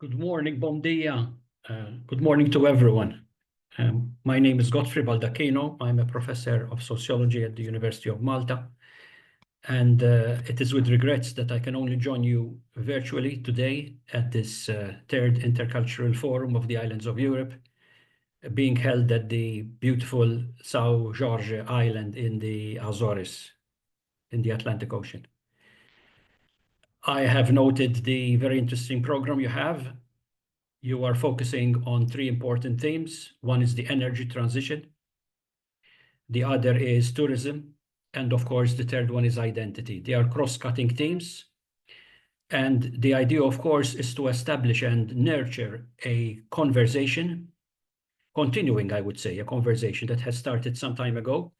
Good morning, bom dia. Good morning to everyone. My name is Godfrey-Baldacchino. I'm a professor of sociology at the University of Malta. And it is with regrets that I can only join you virtually today at this third Intercultural Forum of the Islands of Europe, being held at the beautiful São Jorge Island in the Azores, in the Atlantic Ocean. I have noted the very interesting program you have. You are focusing on three important themes. One is the energy transition. The other is tourism. And of course, the third one is identity. They are cross-cutting themes. And the idea, of course, is to establish and nurture a conversation, continuing, I would say, a conversation that has started some time ago,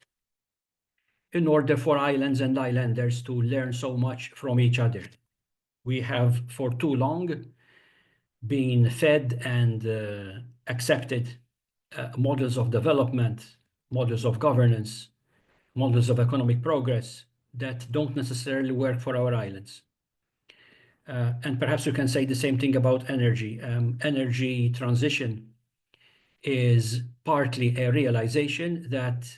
in order for islands and islanders to learn so much from each other. We have for too long been fed and accepted models of development, models of governance, models of economic progress that don't necessarily work for our islands. And perhaps you can say the same thing about energy. Energy transition is partly a realization that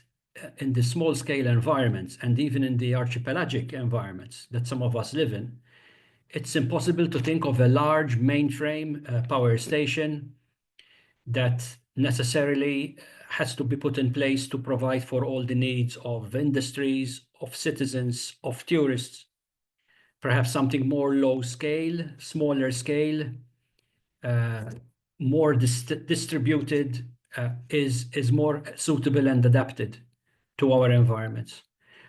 in the small-scale environments and even in the archipelagic environments that some of us live in, it's impossible to think of a large mainframe power station that necessarily has to be put in place to provide for all the needs of industries, of citizens, of tourists. Perhaps something more low scale, smaller scale, more distributed is more suitable and adapted to our environments.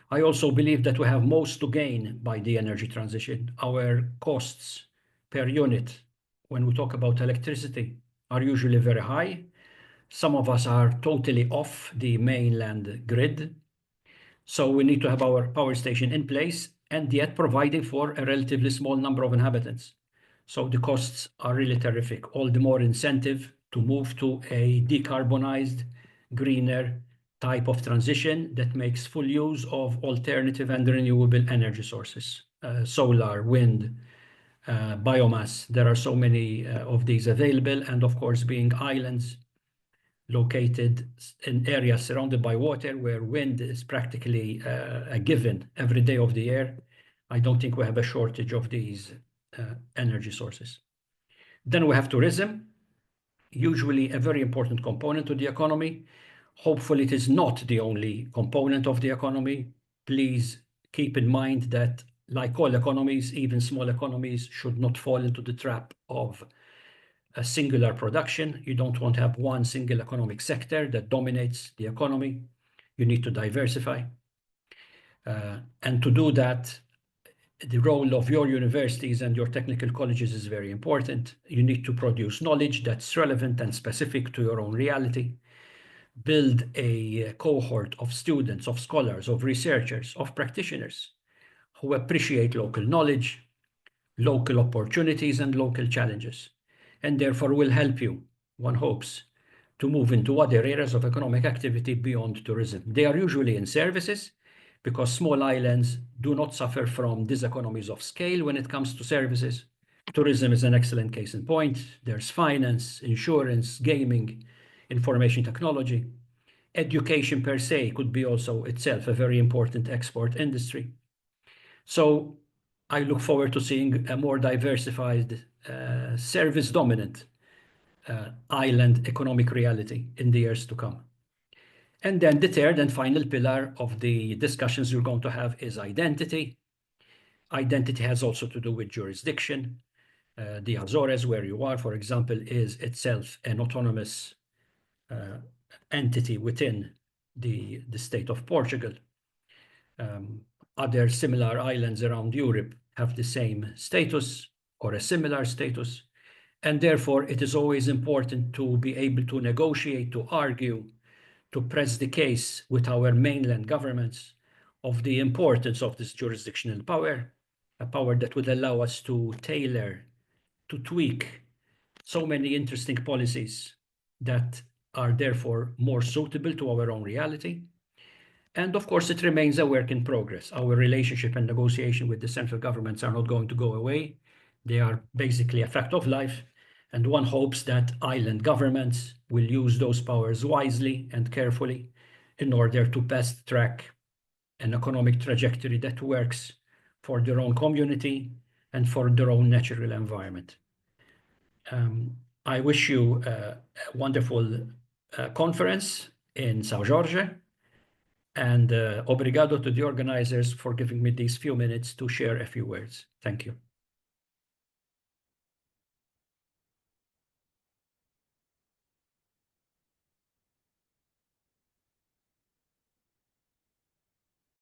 I also believe that we have most to gain by the energy transition. Our costs per unit, when we talk about electricity, are usually very high. Some of us are totally off the mainland grid. So we need to have our power station in place and yet providing for a relatively small number of inhabitants. So the costs are really terrific. All the more incentive to move to a decarbonized, greener type of transition that makes full use of alternative and renewable energy sources, solar, wind, biomass. There are so many of these available. And of course, being islands located in areas surrounded by water where wind is practically a given every day of the year, I don't think we have a shortage of these energy sources. Then we have tourism, usually a very important component to the economy. Hopefully it is not the only component of the economy. Please keep in mind that like all economies, even small economies should not fall into the trap of a singular production. You don't want to have one single economic sector that dominates the economy. You need to diversify. And to do that, the role of your universities and your technical colleges is very important. You need to produce knowledge that's relevant and specific to your own reality. Build a cohort of students, of scholars, of researchers, of practitioners who appreciate local knowledge, local opportunities, and local challenges, and therefore will help you, one hopes, to move into other areas of economic activity beyond tourism. They are usually in services because small islands do not suffer from diseconomies of scale when it comes to services. Tourism is an excellent case in point. There's finance, insurance, gaming, information technology. Education per se could be also itself a very important export industry. So I look forward to seeing a more diversified, service-dominant island economic reality in the years to come. And then the third and final pillar of the discussions we're going to have is identity. Identity has also to do with jurisdiction. The Azores, where you are, for example, is itself an autonomous entity within the state of Portugal. Other similar islands around Europe have the same status or a similar status. And therefore, it is always important to be able to negotiate, to argue, to press the case with our mainland governments of the importance of this jurisdictional power, a power that would allow us to tailor, to tweak so many interesting policies that are therefore more suitable to our own reality. And of course, it remains a work in progress. Our relationship and negotiation with the central governments are not going to go away. They are basically a fact of life. And one hopes that island governments will use those powers wisely and carefully in order to best track an economic trajectory that works for their own community and for their own natural environment. I wish you a wonderful conference in São Jorge, and obrigado to the organizers for giving me these few minutes to share a few words. Thank you.